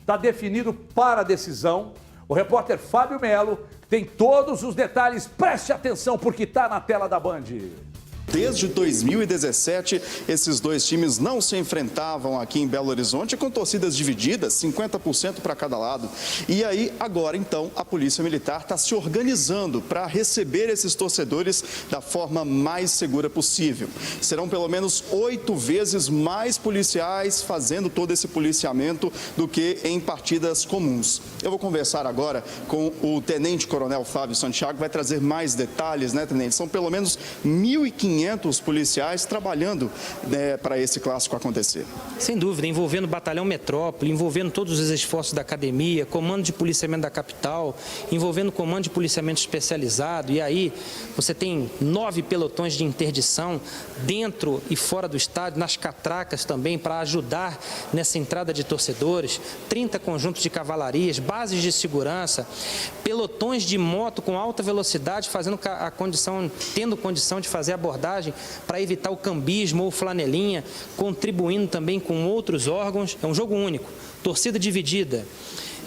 está definido para a decisão. O repórter Fábio Melo tem todos os detalhes. Preste atenção porque está na tela da Band. Desde 2017, esses dois times não se enfrentavam aqui em Belo Horizonte com torcidas divididas, 50% para cada lado. E aí, agora então, a Polícia Militar está se organizando para receber esses torcedores da forma mais segura possível. Serão pelo menos 8 vezes mais policiais fazendo todo esse policiamento do que em partidas comuns. Eu vou conversar agora com o Tenente Coronel Fábio Santiago, que vai trazer mais detalhes, né, Tenente? São pelo menos 1.500 policiais trabalhando para esse clássico acontecer. Sem dúvida, envolvendo o Batalhão Metrópole, envolvendo todos os esforços da academia, comando de policiamento da capital, envolvendo o comando de policiamento especializado. E aí você tem 9 pelotões de interdição dentro e fora do estádio, nas catracas também, para ajudar nessa entrada de torcedores, 30 conjuntos de cavalarias, bases de segurança, pelotões de moto com alta velocidade, tendo condição de fazer abordagem para evitar o cambismo ou flanelinha, contribuindo também com outros órgãos. É um jogo único, torcida dividida.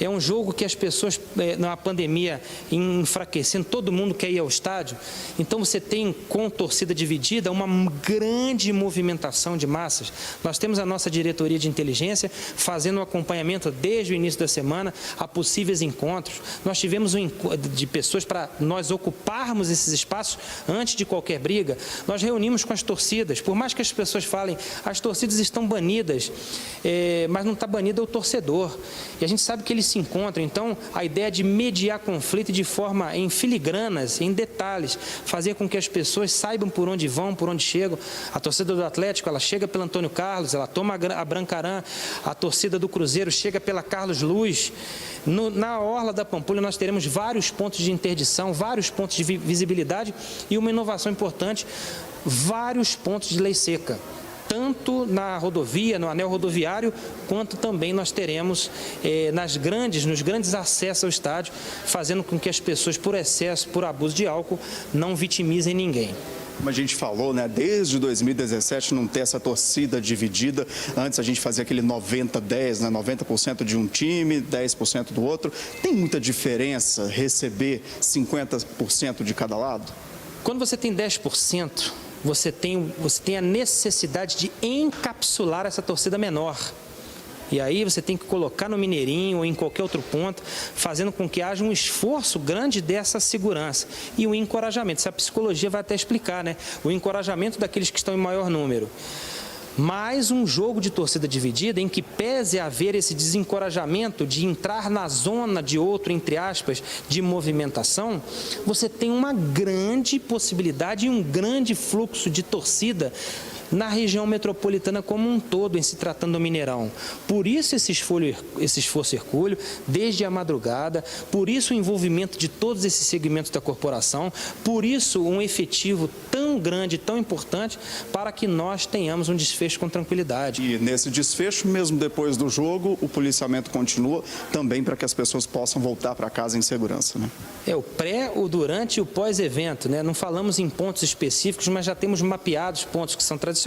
É um jogo que as pessoas, na pandemia, enfraquecendo, todo mundo quer ir ao estádio. Então você tem, com torcida dividida, uma grande movimentação de massas. Nós temos a nossa diretoria de inteligência fazendo um acompanhamento desde o início da semana a possíveis encontros. Nós tivemos de pessoas para nós ocuparmos esses espaços antes de qualquer briga. Nós reunimos com as torcidas. Por mais que as pessoas falem, as torcidas estão banidas, mas não está banido o torcedor. E a gente sabe que eles se encontram. Então, a ideia de mediar conflito de forma em filigranas, em detalhes, fazer com que as pessoas saibam por onde vão, por onde chegam. A torcida do Atlético, ela chega pelo Antônio Carlos, ela toma a Brancarã. A torcida do Cruzeiro chega pela Carlos Luz. Na orla da Pampulha nós teremos vários pontos de interdição, vários pontos de visibilidade e uma inovação importante, vários pontos de lei seca. Tanto na rodovia, no anel rodoviário, quanto também nós teremos nos grandes acessos ao estádio, fazendo com que as pessoas, por excesso, por abuso de álcool, não vitimizem ninguém. Como a gente falou, né, desde 2017 não ter essa torcida dividida. Antes a gente fazia aquele 90-10, né, 90% de um time, 10% do outro. Tem muita diferença receber 50% de cada lado? Quando você tem 10%, você tem a necessidade de encapsular essa torcida menor. E aí você tem que colocar no Mineirinho ou em qualquer outro ponto, fazendo com que haja um esforço grande dessa segurança. E o encorajamento, isso a psicologia vai até explicar, né? O encorajamento daqueles que estão em maior número. Mais um jogo de torcida dividida em que pese haver esse desencorajamento de entrar na zona de outro, entre aspas, de movimentação, você tem uma grande possibilidade e um grande fluxo de torcida na região metropolitana como um todo, em se tratando do Mineirão. Por isso esse esforço hercúleo, desde a madrugada, por isso o envolvimento de todos esses segmentos da corporação, por isso um efetivo tão grande, tão importante, para que nós tenhamos um desfecho com tranquilidade. E nesse desfecho, mesmo depois do jogo, o policiamento continua também para que as pessoas possam voltar para casa em segurança, né? É o pré, o durante e o pós-evento, né? Não falamos em pontos específicos, mas já temos mapeados pontos que são tradicionais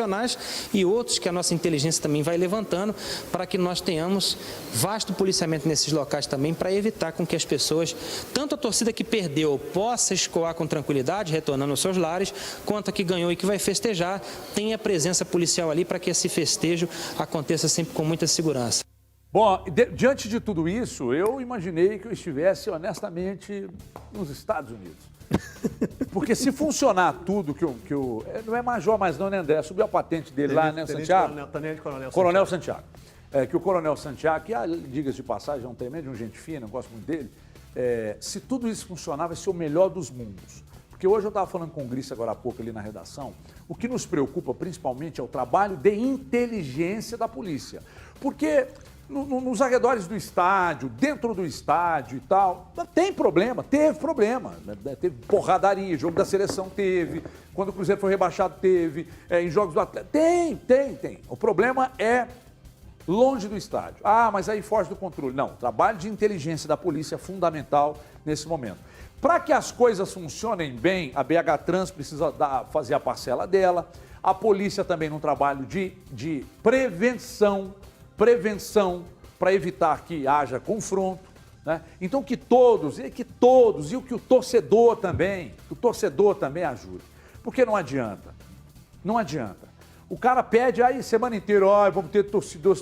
e outros que a nossa inteligência também vai levantando para que nós tenhamos vasto policiamento nesses locais também para evitar com que as pessoas, tanto a torcida que perdeu possa escoar com tranquilidade, retornando aos seus lares, quanto a que ganhou e que vai festejar, tenha presença policial ali para que esse festejo aconteça sempre com muita segurança. Bom, diante de tudo isso, eu imaginei que eu estivesse, honestamente, nos Estados Unidos. Porque se funcionar tudo que o não é major mais não, né, André? Subiu a patente dele lá, né, Santiago? Coronel Santiago. Que o Coronel Santiago, que, diga-se de passagem, é um tremendo, um gente fina, eu gosto muito dele. Se tudo isso funcionar, vai ser o melhor dos mundos. Porque hoje eu estava falando com o Gris agora há pouco ali na redação, o que nos preocupa principalmente é o trabalho de inteligência da polícia. Porque nos arredores do estádio, dentro do estádio e tal, tem problema, teve problema. Teve porradaria, jogo da seleção teve, quando o Cruzeiro foi rebaixado teve, em jogos do Atlético. Tem. O problema é longe do estádio. Mas aí foge do controle. Não, o trabalho de inteligência da polícia é fundamental nesse momento. Para que as coisas funcionem bem, a BH Trans precisa fazer a parcela dela, a polícia também num trabalho de prevenção, para evitar que haja confronto, né? Então que todos, e que o torcedor também ajude. Porque não adianta. O cara pede aí semana inteira, vamos ter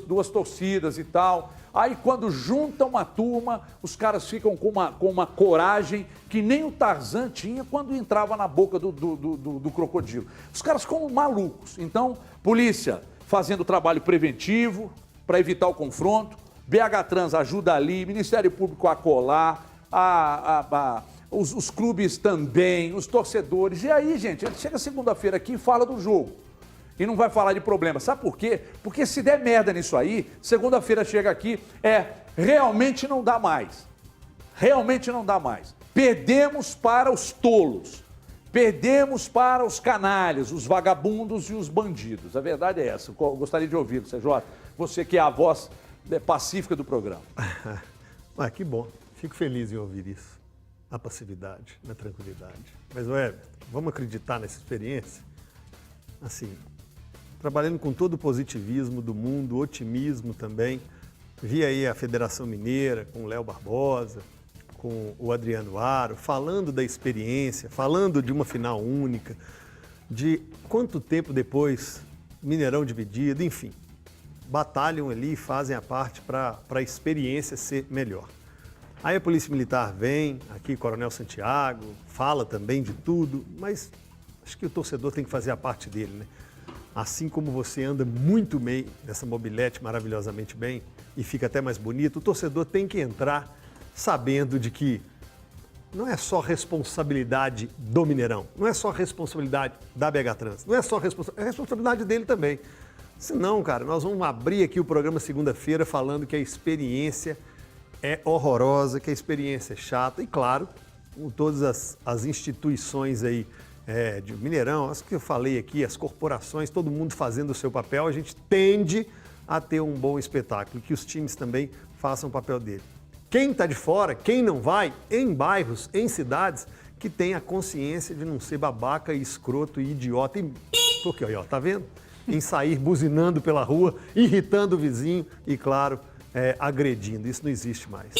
duas torcidas e tal. Aí quando junta uma turma, os caras ficam com uma coragem que nem o Tarzan tinha quando entrava na boca do crocodilo. Os caras ficam malucos. Então, polícia fazendo trabalho preventivo para evitar o confronto, BH Trans ajuda ali, Ministério Público a colar, os clubes também, os torcedores. E aí, gente, ele chega segunda-feira aqui e fala do jogo. E não vai falar de problema. Sabe por quê? Porque se der merda nisso aí, segunda-feira chega aqui, realmente não dá mais. Realmente não dá mais. Perdemos para os tolos. Perdemos para os canalhas, os vagabundos e os bandidos. A verdade é essa. Eu gostaria de ouvir, CJ. Você que é a voz pacífica do programa. Que bom. Fico feliz em ouvir isso. Na passividade, na tranquilidade. Mas, vamos acreditar nessa experiência? Assim, trabalhando com todo o positivismo do mundo, otimismo também. Vi aí a Federação Mineira, com o Léo Barbosa, com o Adriano Aro, falando da experiência, falando de uma final única, de quanto tempo depois, Mineirão dividido, enfim. Batalham ali e fazem a parte para a experiência ser melhor. Aí a Polícia Militar vem, aqui Coronel Santiago, fala também de tudo, mas acho que o torcedor tem que fazer a parte dele, né? Assim como você anda muito bem nessa mobilete maravilhosamente bem e fica até mais bonito, o torcedor tem que entrar sabendo de que não é só responsabilidade do Mineirão, não é só responsabilidade da BH Trans, não é só responsabilidade dele também. Senão, cara, nós vamos abrir aqui o programa segunda-feira falando que a experiência é horrorosa, que a experiência é chata e, claro, com todas as instituições aí de Mineirão, as que eu falei aqui, as corporações, todo mundo fazendo o seu papel, a gente tende a ter um bom espetáculo, que os times também façam o papel dele. Quem está de fora, quem não vai, em bairros, em cidades, que tem a consciência de não ser babaca, escroto e idiota. Porque, ó, tá vendo? Em sair buzinando pela rua, irritando o vizinho e, claro, agredindo. Isso não existe mais.